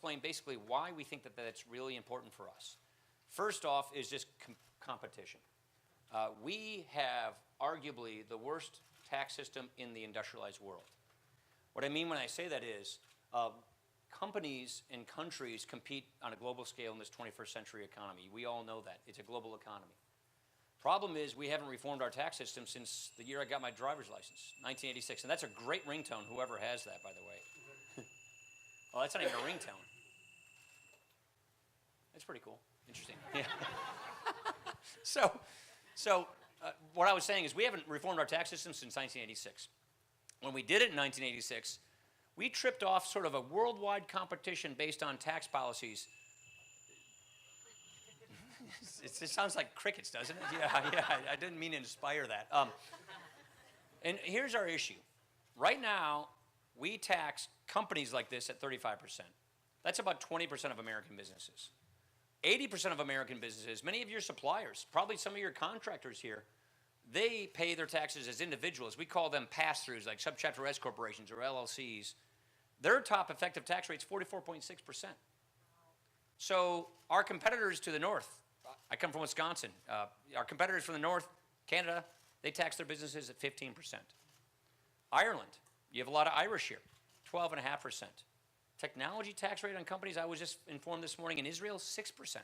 explain basically why we think that that's really important for us. First off is just competition. We have arguably the worst tax system in the industrialized world. What I mean when I say that is companies and countries compete on a global scale in this 21st century economy. We all know that. It's a global economy. Problem is we haven't reformed our tax system since the year I got my driver's license, 1986. And that's a great ringtone, whoever has that, by the way. Well, that's not even a ringtone. That's pretty cool. Interesting. Yeah. So what I was saying is we haven't reformed our tax system since 1986. When we did it in 1986, we tripped off sort of a worldwide competition based on tax policies. It sounds like crickets, doesn't it? Yeah, I didn't mean to inspire that. And here's our issue. Right now, we tax companies like this at 35%. That's about 20% of American businesses. 80% of American businesses, many of your suppliers, probably some of your contractors here, they pay their taxes as individuals. We call them pass-throughs, like subchapter S corporations or LLCs. Their top effective tax rate is 44.6%. So our competitors to the north, I come from Wisconsin, our competitors from the north, Canada, they tax their businesses at 15%. Ireland, you have a lot of Irish here, 12.5%. Technology tax rate on companies, I was just informed this morning, in Israel, 6%.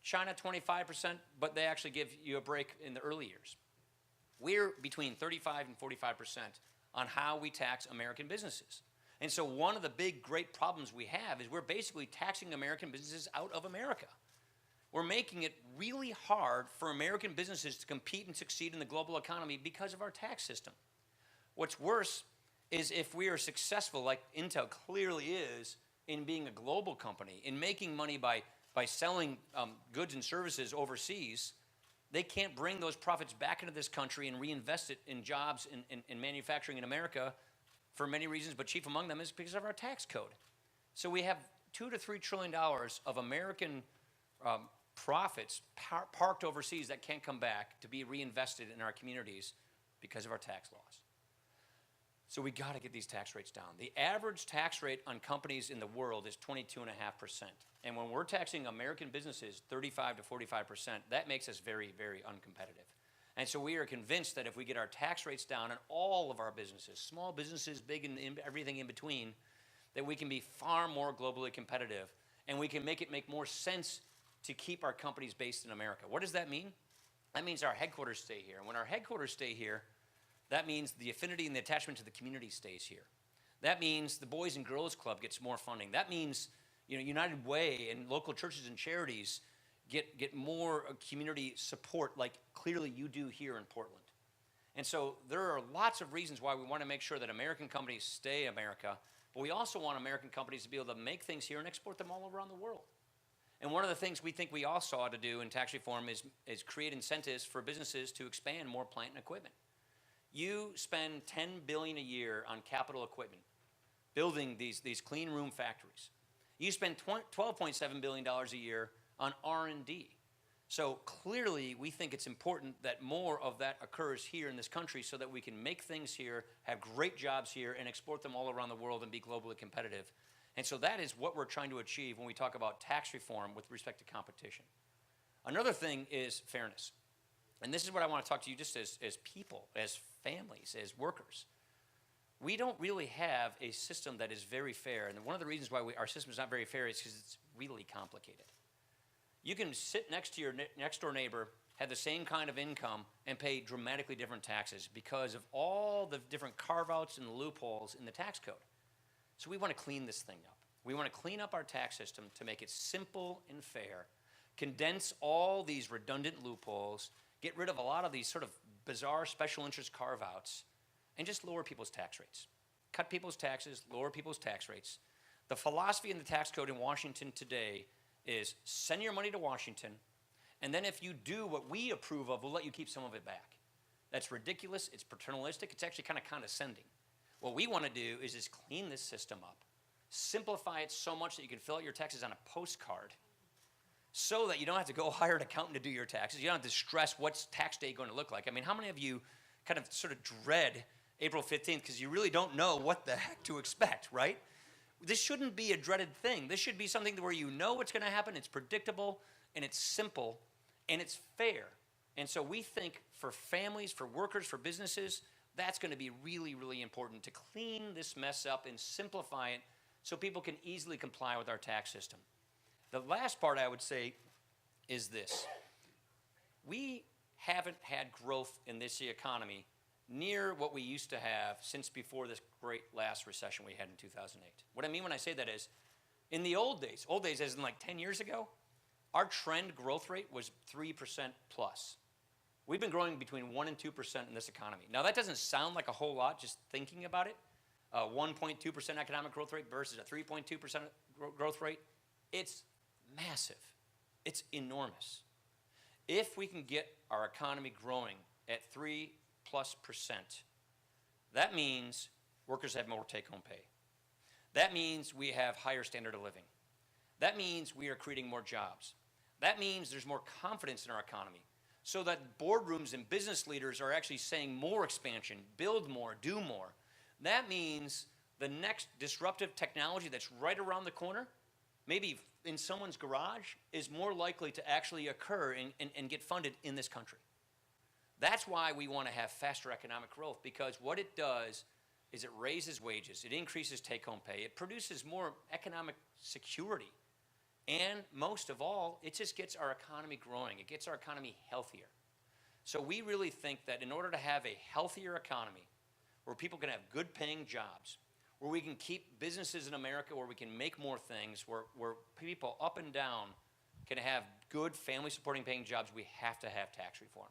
China, 25%, but they actually give you a break in the early years. We're between 35 and 45% on how we tax American businesses. And so one of the big, great problems we have is we're basically taxing American businesses out of America. We're making it really hard for American businesses to compete and succeed in the global economy because of our tax system. What's worse is if we are successful, like Intel clearly is, in being a global company, in making money by selling goods and services overseas, they can't bring those profits back into this country and reinvest it in jobs in manufacturing in America for many reasons, but chief among them is because of our tax code. So we have $2 to $3 trillion of American profits parked overseas that can't come back to be reinvested in our communities because of our tax laws. So we got to get these tax rates down. The average tax rate on companies in the world is 22.5%. And when we're taxing American businesses 35 to 45%, that makes us very, very uncompetitive. And so we are convinced that if we get our tax rates down on all of our businesses, small businesses, big, and everything in between, that we can be far more globally competitive and we can make it make more sense to keep our companies based in America. What does that mean? That means our headquarters stay here. And when our headquarters stay here, that means the affinity and the attachment to the community stays here. That means the Boys and Girls Club gets more funding. That means United Way and local churches and charities get more community support like clearly you do here in Portland. And so there are lots of reasons why we want to make sure that American companies stay America, but we also want American companies to be able to make things here and export them all around the world. And one of the things we think we also ought to do in tax reform is create incentives for businesses to expand more plant and equipment. You spend $10 billion a year on capital equipment, building these clean room factories. You spend $12.7 billion a year on R&D. So clearly, we think it's important that more of that occurs here in this country so that we can make things here, have great jobs here, and export them all around the world and be globally competitive. And so that is what we're trying to achieve when we talk about tax reform with respect to competition. Another thing is fairness. And this is what I want to talk to you just as people, as families, as workers. We don't really have a system that is very fair. And one of the reasons why our system is not very fair is because it's really complicated. You can sit next to your next door neighbor, have the same kind of income, and pay dramatically different taxes because of all the different carve-outs and loopholes in the tax code. So we want to clean this thing up. We want to clean up our tax system to make it simple and fair, condense all these redundant loopholes, get rid of a lot of these sort of bizarre special interest carve-outs, and just lower people's tax rates. Cut people's taxes, lower people's tax rates. The philosophy in the tax code in Washington today is send your money to Washington, and then if you do what we approve of, we'll let you keep some of it back. That's ridiculous, it's paternalistic, it's actually kind of condescending. What we want to do is just clean this system up, simplify it so much that you can fill out your taxes on a postcard, so that you don't have to go hire an accountant to do your taxes. You don't have to stress what's tax day going to look like. I mean, how many of you kind of sort of dread April 15th because you really don't know what the heck to expect, right? This shouldn't be a dreaded thing. This should be something where you know what's going to happen, it's predictable, and it's simple, and it's fair. And so we think for families, for workers, for businesses, that's going to be really, really important to clean this mess up and simplify it so people can easily comply with our tax system. The last part I would say is this. We haven't had growth in this economy near what we used to have since before this great last recession we had in 2008. What I mean when I say that is, in the old days as in like 10 years ago, our trend growth rate was 3% plus. We've been growing between 1% and 2% in this economy. Now that doesn't sound like a whole lot just thinking about it. 1.2% economic growth rate versus a 3.2% growth rate. It's massive. It's enormous. If we can get our economy growing at 3+%, that means workers have more take-home pay. That means we have higher standard of living. That means we are creating more jobs. That means there's more confidence in our economy, so that boardrooms and business leaders are actually saying more expansion, build more, do more. That means the next disruptive technology that's right around the corner, maybe in someone's garage, is more likely to actually occur and get funded in this country. That's why we want to have faster economic growth, because what it does is it raises wages, it increases take-home pay, it produces more economic security, and most of all, it just gets our economy growing. It gets our economy healthier. So we really think that in order to have a healthier economy, where people can have good paying jobs, where we can keep businesses in America, where we can make more things, where people up and down can have good family supporting paying jobs, we have to have tax reform.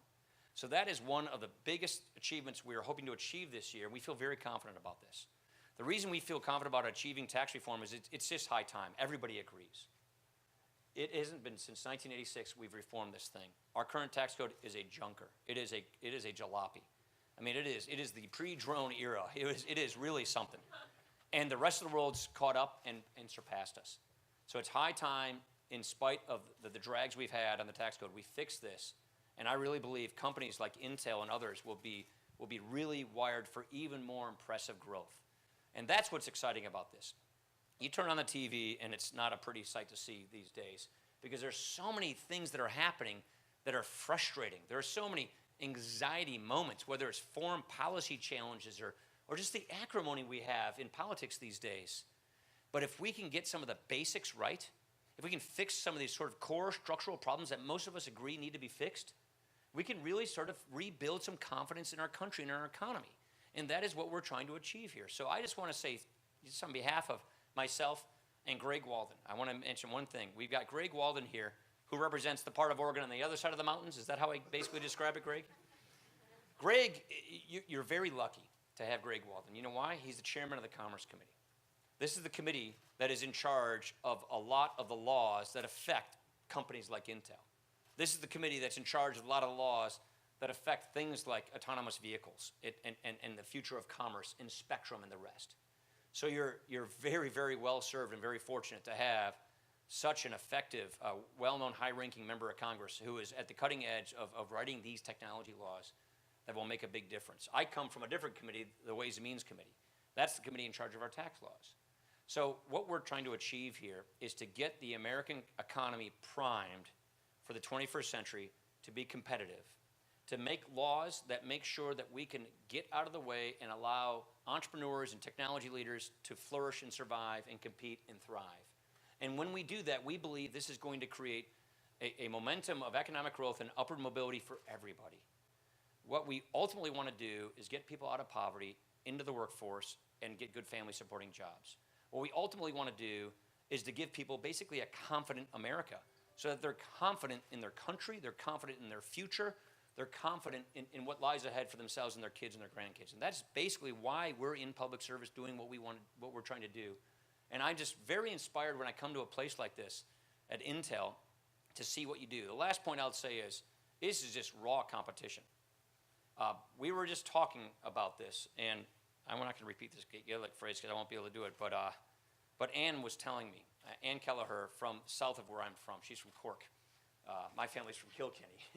So that is one of the biggest achievements we are hoping to achieve this year. We feel very confident about this. The reason we feel confident about achieving tax reform is it's just high time. Everybody agrees. It hasn't been since 1986 we've reformed this thing. Our current tax code is a junker. It is a jalopy. I mean, it is the pre-drone era. It is really something. And the rest of the world's caught up and surpassed us. So it's high time, in spite of the drags we've had on the tax code, we fix this. And I really believe companies like Intel and others will be really wired for even more impressive growth. And that's what's exciting about this. You turn on the TV and it's not a pretty sight to see these days, because there's so many things that are happening that are frustrating. There are so many anxiety moments, whether it's foreign policy challenges or just the acrimony we have in politics these days. But if we can get some of the basics right, if we can fix some of these sort of core structural problems that most of us agree need to be fixed, we can really sort of rebuild some confidence in our country and in our economy. And that is what we're trying to achieve here. So I just want to say, just on behalf of myself and Greg Walden, I want to mention one thing. We've got Greg Walden here, who represents the part of Oregon on the other side of the mountains. Is that how I basically describe it, Greg? Greg, you're very lucky to have Greg Walden. You know why? He's the chairman of the Commerce Committee. This is the committee that is in charge of a lot of the laws that affect companies like Intel. This is the committee that's in charge of a lot of laws that affect things like autonomous vehicles and the future of commerce and spectrum and the rest. So you're very, very well served and very fortunate to have such an effective, well-known, high-ranking member of Congress who is at the cutting edge of writing these technology laws that will make a big difference. I come from a different committee, the Ways and Means Committee. That's the committee in charge of our tax laws. So what we're trying to achieve here is to get the American economy primed for the 21st century to be competitive, to make laws that make sure that we can get out of the way and allow entrepreneurs and technology leaders to flourish and survive and compete and thrive. And when we do that, we believe this is going to create a momentum of economic growth and upward mobility for everybody. What we ultimately want to do is get people out of poverty, into the workforce, and get good family supporting jobs. What we ultimately want to do is to give people basically a confident America, so that they're confident in their country, they're confident in their future, they're confident in what lies ahead for themselves and their kids and their grandkids. And that's basically why we're in public service doing what we're trying to do. And I'm just very inspired when I come to a place like this at Intel to see what you do. The last point I'll say is, this is just raw competition. We were just talking about this, and I'm not going to repeat this Gaelic phrase because I won't be able to do it, but Ann was telling me, Ann Kelleher from south of where I'm from, she's from Cork. My family's from Kilkenny.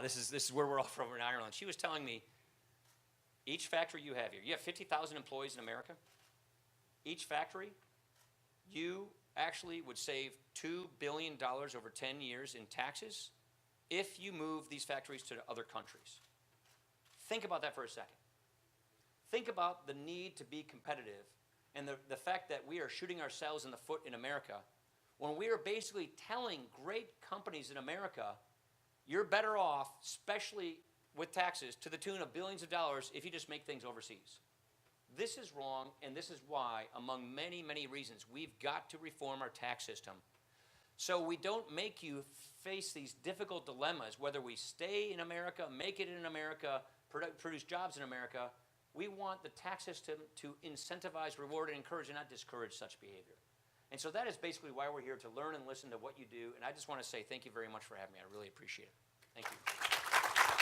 This is where we're all from in Ireland. She was telling me, each factory you have here, you have 50,000 employees in America. Each factory you actually would save $2 billion over 10 years in taxes if you move these factories to other countries. Think about that for a second. Think about the need to be competitive and the fact that we are shooting ourselves in the foot in America when we are basically telling great companies in America, you're better off, especially with taxes, to the tune of billions of dollars if you just make things overseas. This is wrong, and this is why, among many, many reasons, we've got to reform our tax system so we don't make you face these difficult dilemmas, whether we stay in America, make it in America, produce jobs in America. We want the tax system to incentivize, reward, and encourage, and not discourage such behavior. And so that is basically why we're here, to learn and listen to what you do. And I just want to say thank you very much for having me. I really appreciate it. Thank you.